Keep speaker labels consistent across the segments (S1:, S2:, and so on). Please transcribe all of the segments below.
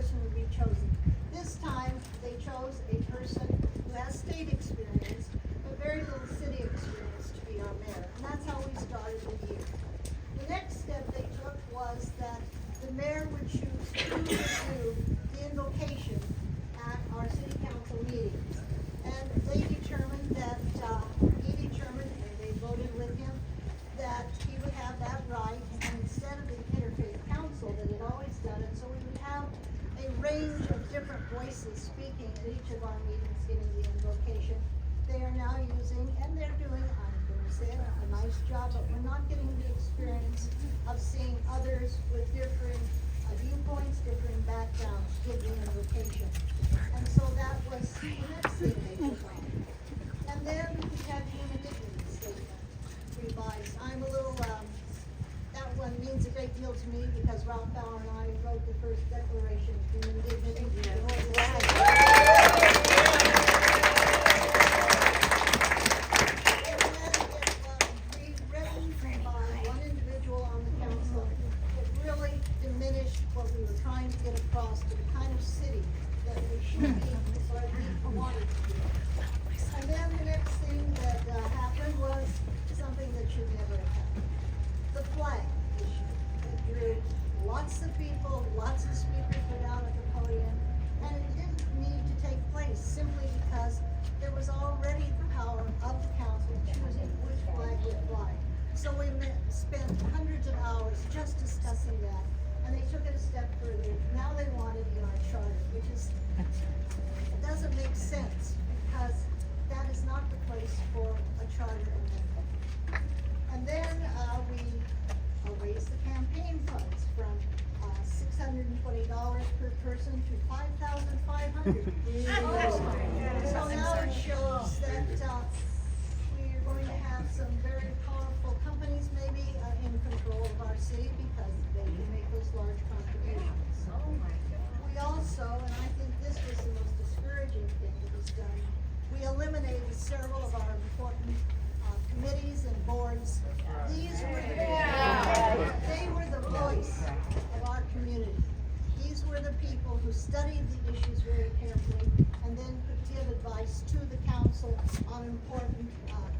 S1: person would be chosen. This time, they chose a person who has state experience, but very little city experience to be our mayor. And that's how we started the year. The next step they took was that the mayor would choose who would do the invocation at our city council meetings. And they determined that, and they voted with him, that he would have that right, and instead of the interfaith council that had always done it, so we would have a range of different voices speaking at each of our meetings, giving the invocation. They are now using, and they're doing, I'm going to say it, a nice job, but we're not getting the experience of seeing others with differing viewpoints, differing backgrounds, give the invocation. And so that was the next thing they took on. And then we had human dignity statement revised. I'm a little, that one means a great deal to me because Ralph Bauer and I wrote the first declaration of human dignity. What we were trying to get across to the kind of city that we should be, or at least wanted to be. And then the next thing that happened was something that should never have happened. The flag issue. It drew lots of people, lots of speakers were down at the podium, and it didn't need to take place simply because there was already the power of the council choosing which flag would fly. So we spent hundreds of hours just discussing that. And they took it a step further. Now they want it in our charter, which is, it doesn't make sense because that is not the place for a charter amendment. And then we raised the campaign funds from $620 per person to $5,500. So now it shows that we are going to have some very powerful companies maybe in control of our city because they can make those large contributions. We also, and I think this was the most discouraging thing that was done, we eliminated several of our important committees and boards. These were they were the voice of our community. These were the people who studied the issues very carefully and then could give advice to the council on important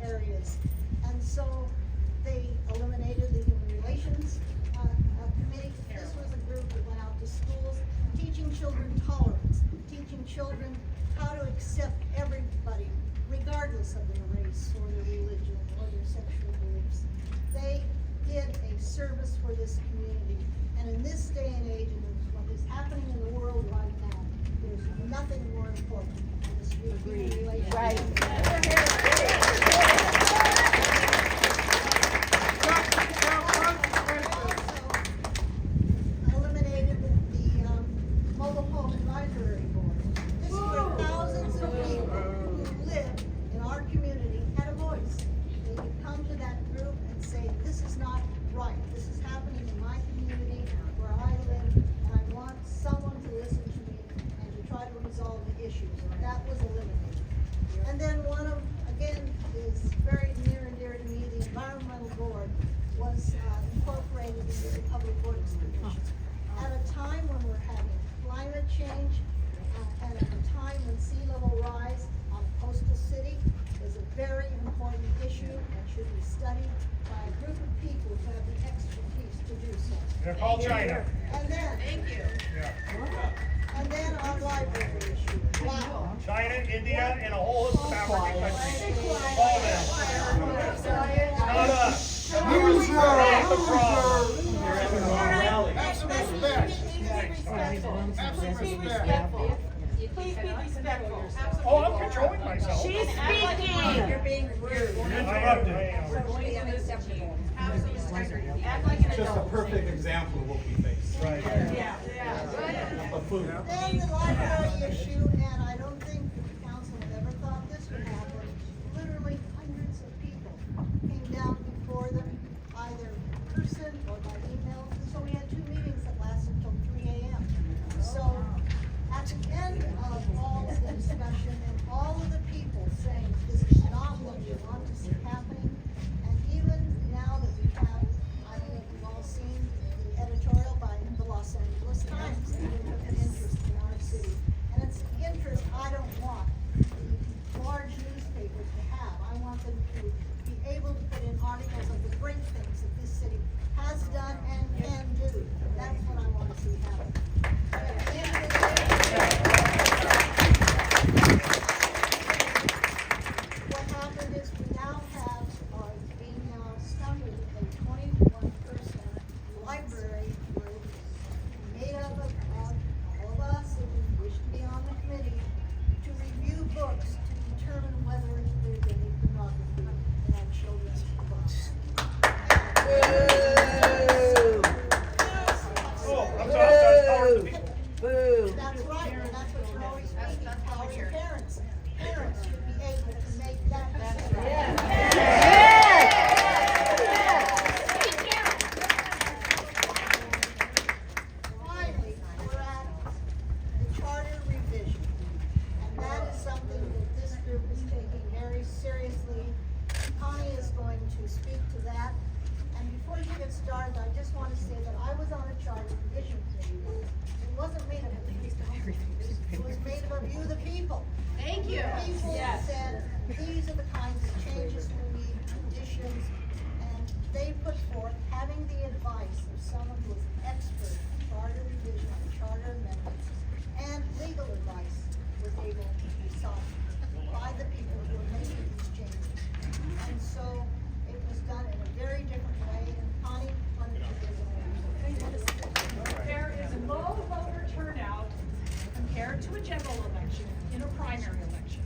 S1: areas. And so they eliminated the Human Relations Committee. This was a group that went out to schools, teaching children tolerance, teaching children how to accept everybody, regardless of their race or their religion or their sexual beliefs. They did a service for this community. And in this day and age, and what is happening in the world right now, there's nothing more important than this human relations. Right. That was eliminated. And then one of, again, is very near and dear to me, the environmental board was incorporated into the Public Works Commission. At a time when we're having climate change, and at a time when sea level rise on a coastal city is a very important issue and should be studied by a group of people who have the expertise to do so.
S2: They're called China.
S1: And then,
S3: Thank you.
S1: and then our library issue. Wow.
S2: China, India, and a whole list of African countries. All them. Not us. Not the problem.
S4: Have some respect. Have some respect.
S3: Please be respectful.
S2: Oh, I'm controlling myself.
S3: She's speaking. You're being rude.
S2: I am.
S3: Have some integrity. Act like an
S4: Just a
S3: adult.
S4: perfect example of what we face.
S2: Right.
S3: Yeah, yeah.
S4: A food.
S1: Then the library issue, and I don't think the council had ever thought this would happen. Literally hundreds of people came down before them, either in person or by email. So we had 2 meetings that lasted until 3 a.m. So at the end of all of the discussion and all of the people saying this is not what we want to see happening, and even now that we have, I don't know if you've all seen the editorial by the Los Angeles Times, and took an interest articles of the great things that this city has done and can do. That's what I want to see happen. At the end of the day, what happened is we now have, or being now started, a 21-person library group made up of all of us who wish to be on the committee to review books to determine whether there's any pornography in our children's books.
S2: Oh, I'm sorry, power to the people.
S1: That's right, and that's what you're always speaking, power to parents. Parents should be able to make that decision. Finally, we're at the charter revision, and that is something that this group is taking very seriously. Connie is going to speak to that, and before you get started, I just want to say that I was on a charter revision committee. It wasn't made of the people, it was made of you, the people.
S3: Thank you.
S1: The people
S3: Yes.
S1: said, these are the kinds of changes we need, additions, and they put forth, having the advice of someone who is an expert in charter revision and charter amendments, and legal advice was able to be sought by the people who are making these changes. And so it was done in a very different way, and Connie, why don't you give it
S5: There is a low voter turnout compared to a general election in a primary election.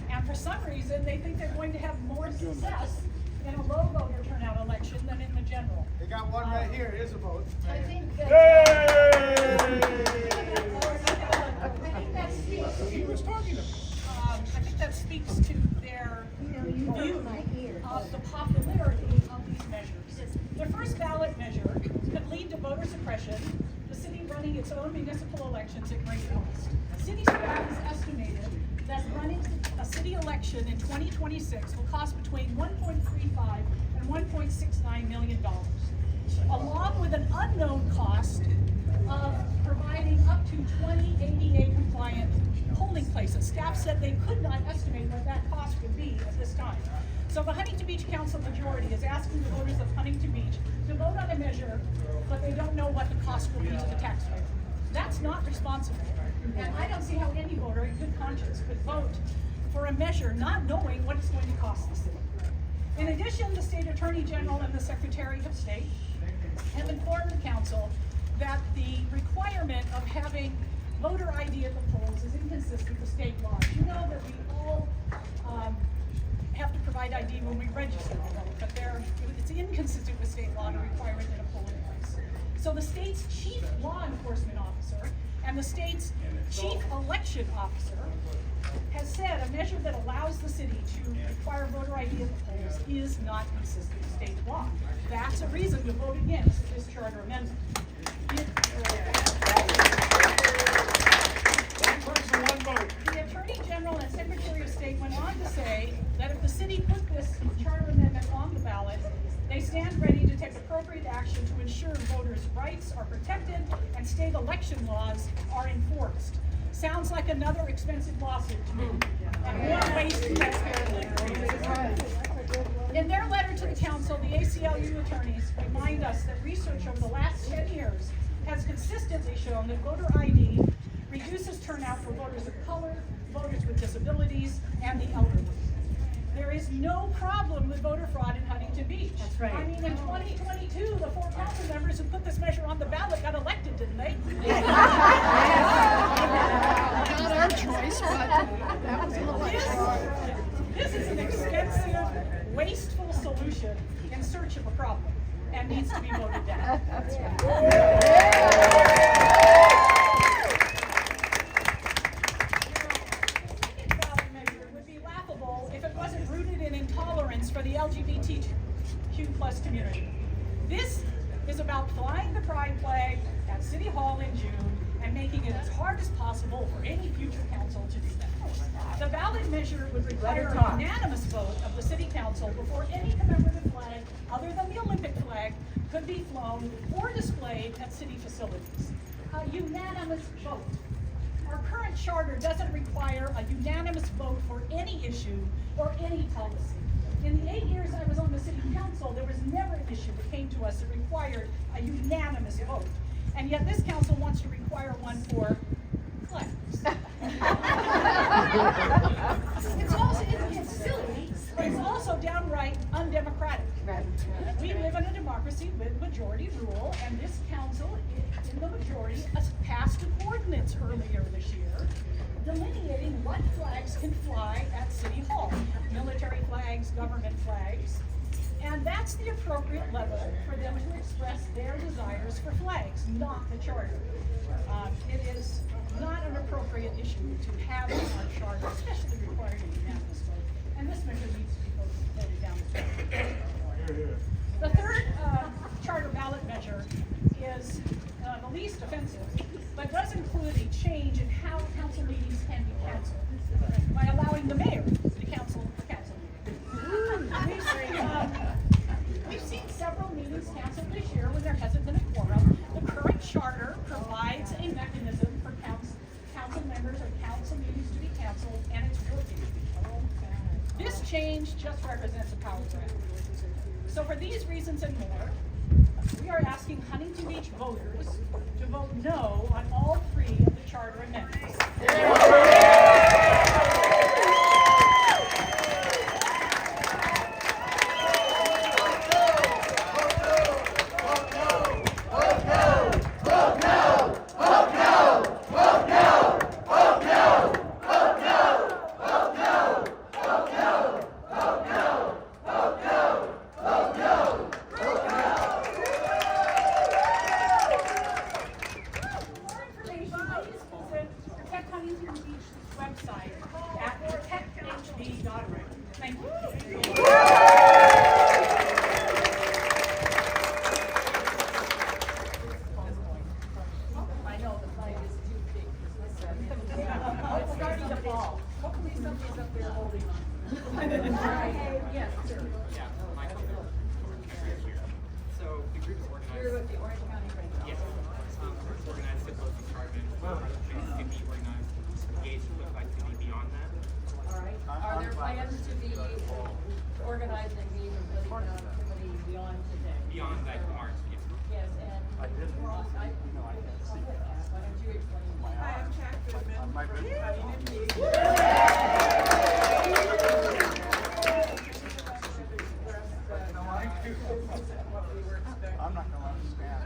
S5: And for some reason, they think they're going to have more success in a low voter turnout election than in the general.
S4: They got one right here, it is a vote.
S5: I think that. That speaks
S4: He was talking to me.
S5: I think that speaks to their view of the popularity of these measures. The first ballot measure could lead to voter suppression, the city running its own municipal elections at great cost. City staff has estimated that running a city election in 2026 will cost between $1.35 and $1.69 million, along with an unknown cost of providing up to 20 ADA compliant polling places. Staff said they could not estimate what that cost would be at this time. So the Huntington Beach Council majority is asking the voters of Huntington Beach to vote on a measure, but they don't know what the cost will be to the taxpayer. That's not responsible. And I don't see how any voter in good conscience could vote for a measure not knowing what it's going to cost the city. In addition, the State Attorney General and the Secretary of State have informed the council that the requirement of having voter ID at the polls is inconsistent with state laws. You know that we all have to provide ID when we register to vote, but it's inconsistent with state law to require it in a polling place. So the state's chief law enforcement officer and the state's chief election officer has said a measure that allows the city to require voter ID at the polls is not consistent with state law. That's a reason to vote against this charter amendment. The Attorney General and Secretary of State went on to say that if the city put this charter amendment on the ballot, they stand ready to take appropriate action to ensure voters' rights are protected and state election laws are enforced. Sounds like another expensive lawsuit to me, and more waste of taxpayer. In their letter to the council, the ACLU attorneys remind us that research over the last 10 years has consistently shown that voter ID reduces turnout for voters of color, voters with disabilities, and the elderly. There is no problem with voter fraud in Huntington Beach. That's right. I mean, in 2022, the 4 council members who put this measure on the ballot got elected, didn't they?
S6: Not our choice, but that was a little.
S5: This is an expensive, wasteful solution in search of a problem and needs to be voted down.
S6: That's right.
S5: Ballot measure would be laughable if it wasn't rooted in intolerance for the LGBTQ+ community. This is about flying the pride flag at City Hall in June and making it as hard as possible for any future council to do that. The ballot measure would require a unanimous vote of the city council before any commemorative flag other than the Olympic flag could be flown or displayed at city facilities. A unanimous vote. Our current charter doesn't require a unanimous vote for any issue or any policy. In the 8 years I was on the city council, there was never an issue that came to us that required a unanimous vote. And yet this council wants to require one for flags. It's silly, but it's also downright undemocratic. We live in a democracy with majority rule, and this council, in the majority, has passed an ordinance earlier this year delineating what flags can fly at City Hall. Military flags, government flags. And that's the appropriate level for them to express their desires for flags, not the charter. It is not an appropriate issue to have in our charter, especially requiring a unanimous vote. And this measure needs to be voted down as well. The third charter ballot measure is the least offensive, but does include a change in how council meetings can be canceled by allowing the mayor to cancel a council meeting. We've seen several meetings canceled this year when there hasn't been a quorum. The current charter provides a mechanism for council members or council meetings to be canceled, and it's working. This change just represents a power grab. So for these reasons and more, we are asking Huntington Beach voters to vote no on all 3 of the charter amendments. Protect Huntington Beach's website at protecthb.org. Thank you. I know the flag is too big. It's starting to fall. Hopefully somebody's up there holding on. Yes, sir.
S7: Yeah, Michael. So the group is organized.
S3: You're with the Orange County right now.
S7: Yes. It's organized to both department. Things can be organized, engaged with activity beyond that.
S3: All right. Are there plans to be organized and be with the committee beyond today?
S7: Beyond that March, yes.
S3: Yes, and why don't you explain?
S8: Hi, I'm Jack Goodman from Huntington Beach.
S4: I'm not gonna understand.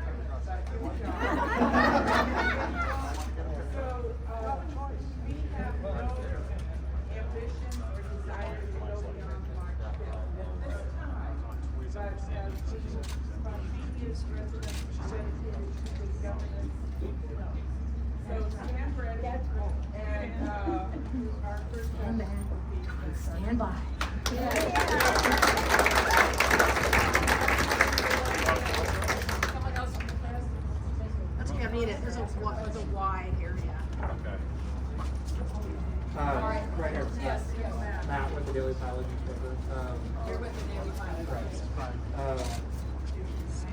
S8: So, we have no ambition or desire to go beyond March 5th at this time. But from previous residents dedicated to this governance, so stand ready and our first one will be.
S3: Stand by. Someone else from the press?
S6: That's gonna need it. There's a wide area.
S7: Right here.
S3: Yes, yes.
S7: Matt with the Daily Pilot newspaper.
S3: You're with the Daily Pilot.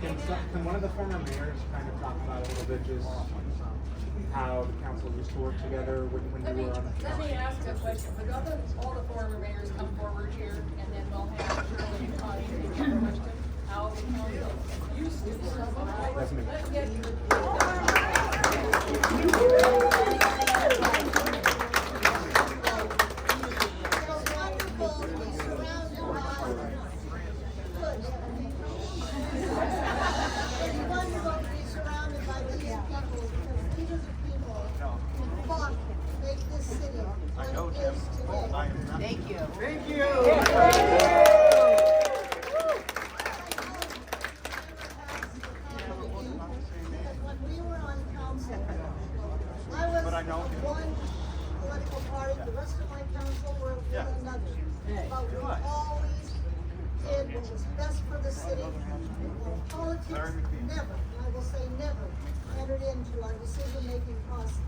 S7: Can one of the former mayors kind of talk about a little bit just how the council used to work together when you were on the
S3: Let me ask a question. Would all the former mayors come forward here, and then we'll have Shirley and Connie answer the question? How the council used to work.
S7: That's me.
S3: Let's get you.
S1: It's wonderful to be surrounded by good. It's wonderful to be surrounded by these people, because these are the people who fought to make this city what it is today.
S6: Thank you.
S4: Thank you.
S1: Because when we were on council, I was one political party, the rest of my council were with another. But we always did what was best for the city. Politics never, and I will say never, entered into our decision-making process.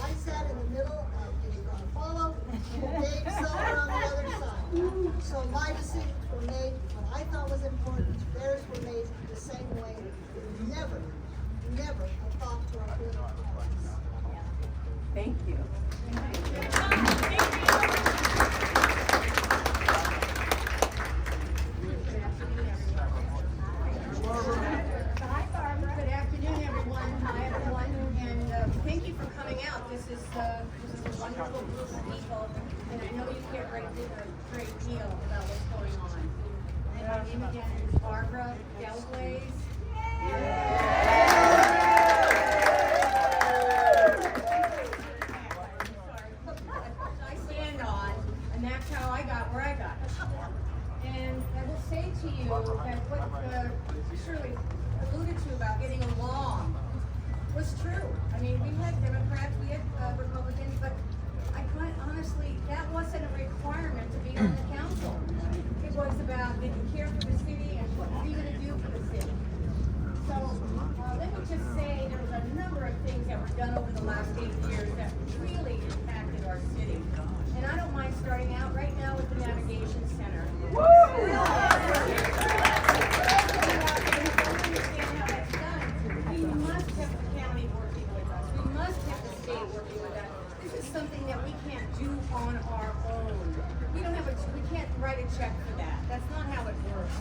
S1: I sat in the middle of the follow, Dave Silver on the other side. So my decisions were made, what I thought was important, theirs were made the same way. Never, never a thought to our political parties.
S6: Thank you.
S9: great deal about what's going on. And my name again is Barbara Delglaze. I stand on, and that's how I got where I got. And I will say to you that what Shirley alluded to about getting along was true. I mean, we had Democrats, we had Republicans, but I quite honestly, that wasn't a requirement to be on the council. It was about did you care for the city and what are you going to do for the city. So let me just say there was a number of things that were done over the last 8 years that really impacted our city. And I don't mind starting out right now with the Navigation Center. We must have the county working with us. We must have the state working with us. This is something that we can't do on our own. We can't write a check for that. That's not how it works.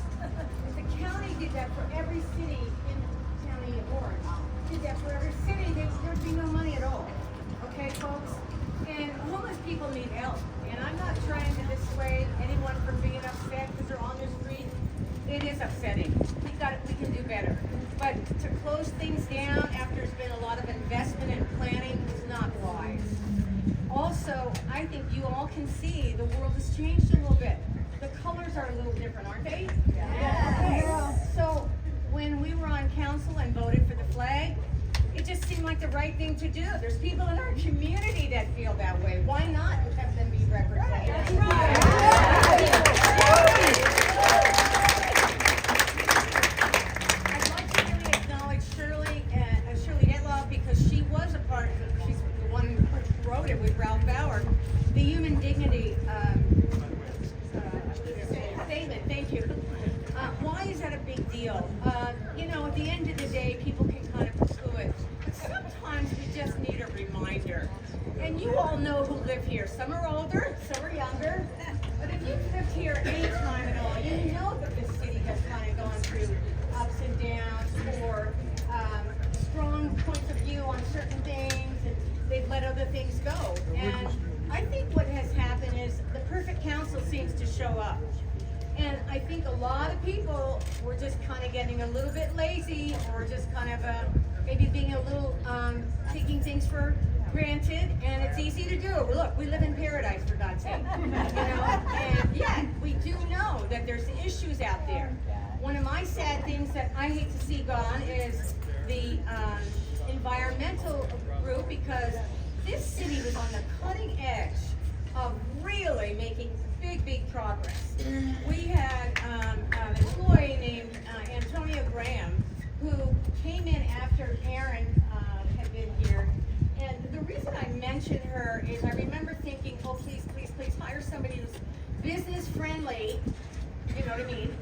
S9: If the county did that for every city in the county of Orange, did that for every city, there'd be no money at all. Okay, folks? And homeless people need help. And I'm not trying to dissuade anyone from being upset because they're on the street. It is upsetting. We can do better. But to close things down after there's been a lot of investment and planning is not wise. Also, I think you all can see the world has changed a little bit. The colors are a little different, aren't they? Yeah. Okay. So when we were on council and voted for the flag, it just seemed like the right thing to do. There's people in our community that feel that way. Why not have them be represented? That's right. I'd like to really acknowledge Shirley Etloff because she was a part of it. She's the one who wrote it with Ralph Bauer. The human dignity statement. Thank you. Why is that a big deal? At the end of the day, people can kind of poo it. But sometimes we just need a reminder. And you all know who live here. Some are older, some are younger. But if you've lived here any time at all, you know that this city has kind of gone through ups and downs or strong points of view on certain things, and they've let other things go. And I think what has happened is the perfect council seems to show up. And I think a lot of people were just kind of getting a little bit lazy or just kind of maybe being a little, taking things for granted, and it's easy to do. Look, we live in paradise, for God's sake. And yet we do know that there's issues out there. One of my sad things that I hate to see gone is the environmental group, because this city was on the cutting edge of really making big progress. We had an employee named Antonio Graham who came in after Aaron had been here. And the reason I mention her is I remember thinking, oh, please hire somebody who's business friendly, you know what I mean,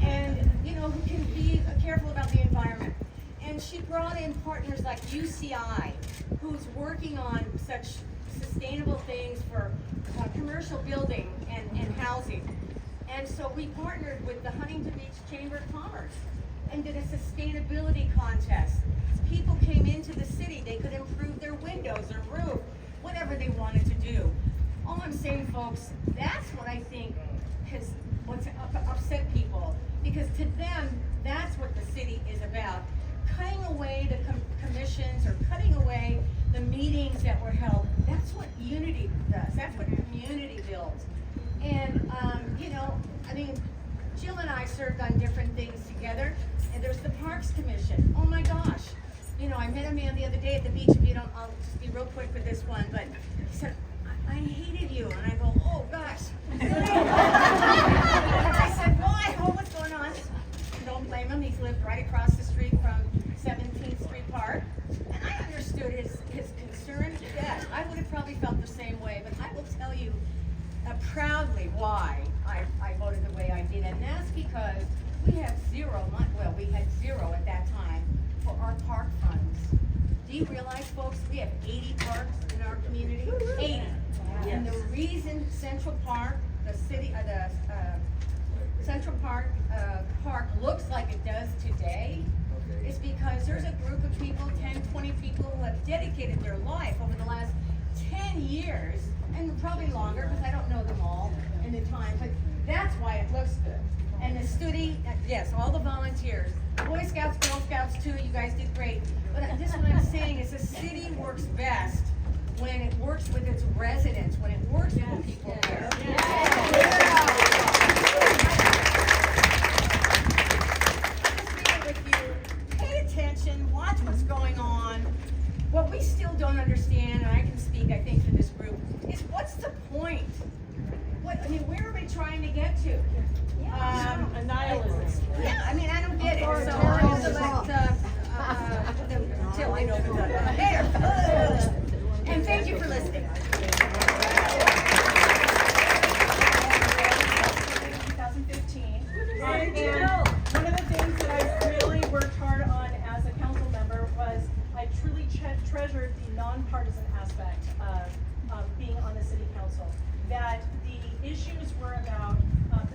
S9: and who can be careful about the environment. And she brought in partners like UCI, who's working on such sustainable things for commercial building and housing. And so we partnered with the Huntington Beach Chamber of Commerce and did a sustainability contest. People came into the city, they could improve their windows, their roof, whatever they wanted to do. All I'm saying, folks, that's what I think has what's upset people, because to them, that's what the city is about. Cutting away the commissions or cutting away the meetings that were held, that's what unity does. That's what community builds. And, Jill and I served on different things together, and there's the Parks Commission. Oh my gosh. I met a man the other day at the beach. I'll just be real quick with this one, but he said, I hated you. And I go, oh gosh. I said, why? Oh, what's going on? Don't blame him. He's lived right across the street from 17th Street Park. And I understood his concern. Yes, I would have probably felt the same way, but I will tell you proudly why I voted the way I did. And that's because we have we had zero at that time for our park funds. Do you realize, folks, we have 80 parks in our community? 80. Yes. And the reason Central Park, Central Park looks like it does today is because there's a group of people, 10, 20 people who have dedicated their life over the last 10 years, and probably longer because I don't know them all, yes, all the volunteers, Boy Scouts, Girl Scouts too, you guys did great. But this is what I'm saying, is the city works best when it works with its residents, when it works with the people there. Just read it with you, pay attention, watch what's going on. What we still don't understand, and I can speak, I think, for this group, is what's the point? Where are we trying to get to?
S5: Nihilism.
S9: Yeah, I mean, I don't get it, so I'm gonna let, Tilly know there. And thank you for listening.
S5: 2015. And one of the things that I really worked hard on as a council member was I truly treasured the nonpartisan aspect of being on the city council. That the issues were about,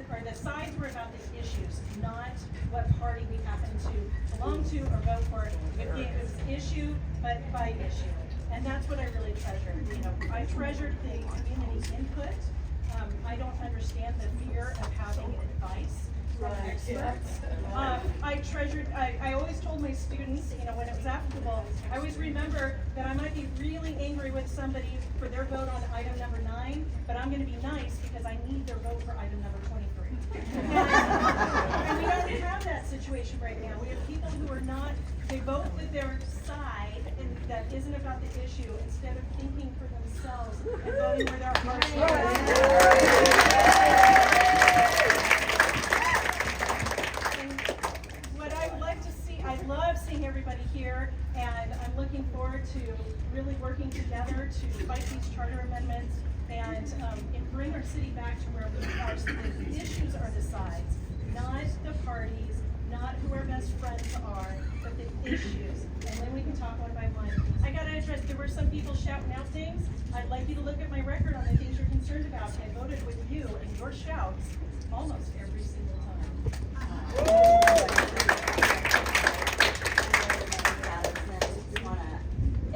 S5: or the sides were about the issues, not what party we happen to belong to or vote for. It was issue, but by issue. And that's what I really treasured. I treasured the community input. I don't understand the fear of having advice from experts. I always told my students, when it was applicable, I always remember that I might be really angry with somebody for their vote on item number 9, but I'm gonna be nice because I need their vote for item number 23. And we don't have that situation right now. We have people who are not, they vote with their side, and that isn't about the issue, instead of thinking for themselves and voting where their hearts What I would like to see, I love seeing everybody here, and I'm looking forward to really working together to fight these charter amendments and bring our city back to where we are. So the issues are the sides, not the parties, not who our best friends are, but the issues. And then we can talk one by one. I gotta address, there were some people shouting out things. I'd like you to look at my record on the things you're concerned about. I voted with you and your shouts almost every single time.
S10: I want to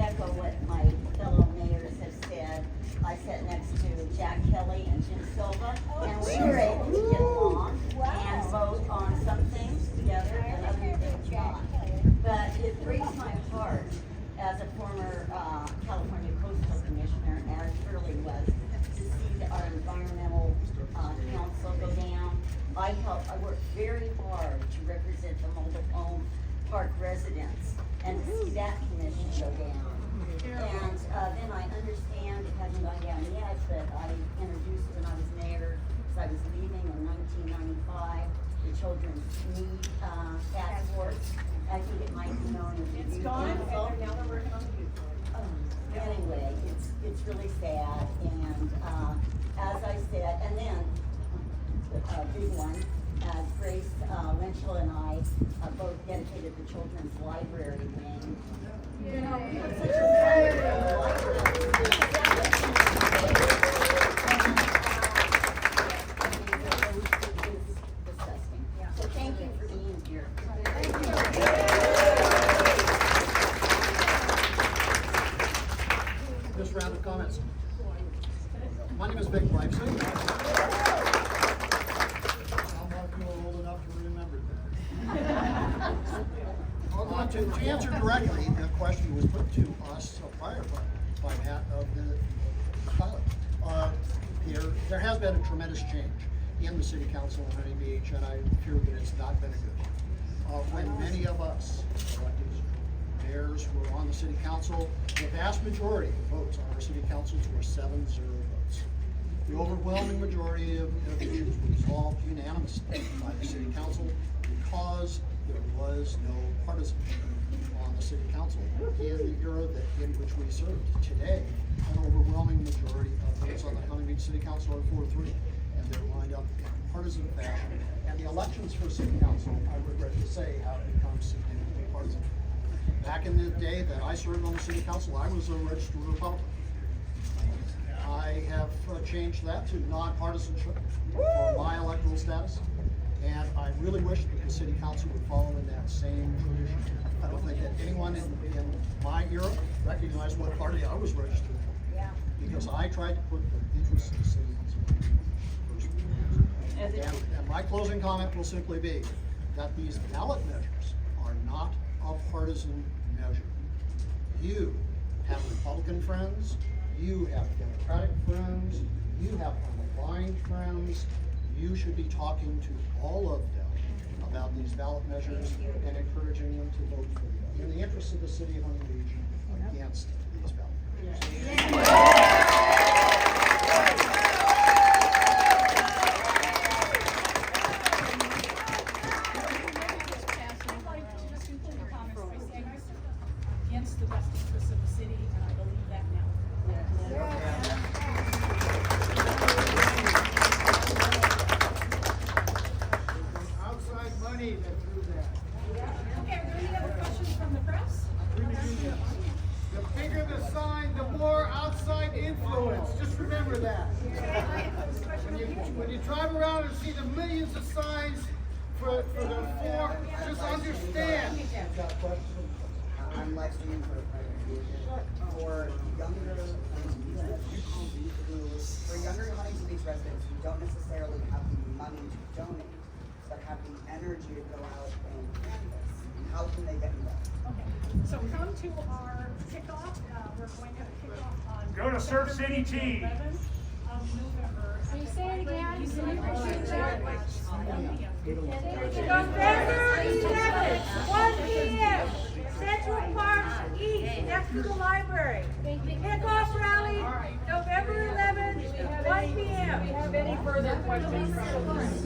S10: echo what my fellow mayors have said. I sat next to Jack Kelly and Jim Silva, and we were able to get along and vote on some things together and other things not. But it breaks my heart as a former California Coastal Commissioner, as Shirley was, to see our environmental council go down. I worked very hard to represent the mobile home park residents and to see that commission go down. And then I understand it hasn't gone down yet, but I introduced when I was mayor, because I was leaving in 1995, the Children's Need Task Force. I think it might be known as the
S5: It's
S10: Youth
S5: gone,
S10: Council.
S5: and now they're working on the youth.
S10: Anyway, it's really sad, and as I said, and then the big one, Grace Winchell and I both dedicated the children's library wing. We have such a wonderful disgusting. So thank you for being here.
S11: This round of comments. My name is Vic Bryson. I'm not old enough to remember that. To answer directly, the question was put to us prior by Matt of the pilot. There has been a tremendous change in the city council in Huntington Beach, and I fear that it's not been a good one. When many of us elected mayors were on the city council, the vast majority of votes on our city councils were 7-0 votes. The overwhelming majority of these were resolved unanimously by the city council because there was no partisanship on the city council in the era in which we served. Today, an overwhelming majority of votes on the Huntington Beach City Council are 4-3, and they're lined up in partisan fashion. And the elections for city council, I regret to say, have become significantly partisan. Back in the day that I served on the city council, I was a registered Republican. I have changed that to nonpartisanship for my electoral status, and I really wish that the city council would follow in that same tradition. I don't think that anyone in my era recognized what party I was registered for, because I tried to put the interests of the city council first. And my closing comment will simply be that these ballot measures are not a partisan measure. You have Republican friends, you have Democratic friends, you have unaligned friends. You should be talking to all of them about these ballot measures and encouraging them to vote for them in the interest of the city of Huntington Beach against these ballot measures.
S5: I'd like to just conclude the comments by saying against the best interests of the city, and I believe that now.
S4: Outside money that threw that.
S5: Okay, are there any other questions from the press?
S4: The bigger the sign, the more outside influence. Just remember that. When you drive around and see the millions of signs for the four, just understand.
S12: I'm live streaming for younger Huntington Beach residents who don't necessarily have the money to donate, but have the energy to go out and canvass. How can they get involved?
S5: Okay, so come to our kickoff. We're going to have a kickoff on.
S2: Go to Surf City Tea.
S5: 11th of November.
S9: Can you say it again? Can you repeat that?
S13: November 11th, 1 p.m. Central Park East, next to the library. Kickoff rally, November 11th, 1 p.m.
S3: Do we have any further questions from the press?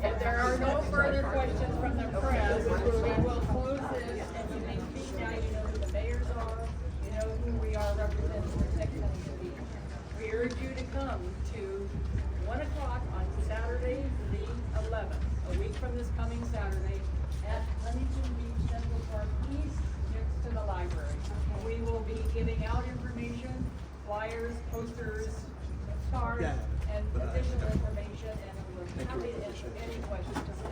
S3: If there are no further questions from the press, we will close this, and you may speak now, you know who the mayors are, you know who we are representing for next Huntington Beach. We urge you to come to 1 o'clock on Saturday, the 11th, a week from this coming Saturday, at Huntington Beach Central Park East, next to the library. We will be giving out information, flyers, posters, cards, and additional information, and we're happy to answer any questions.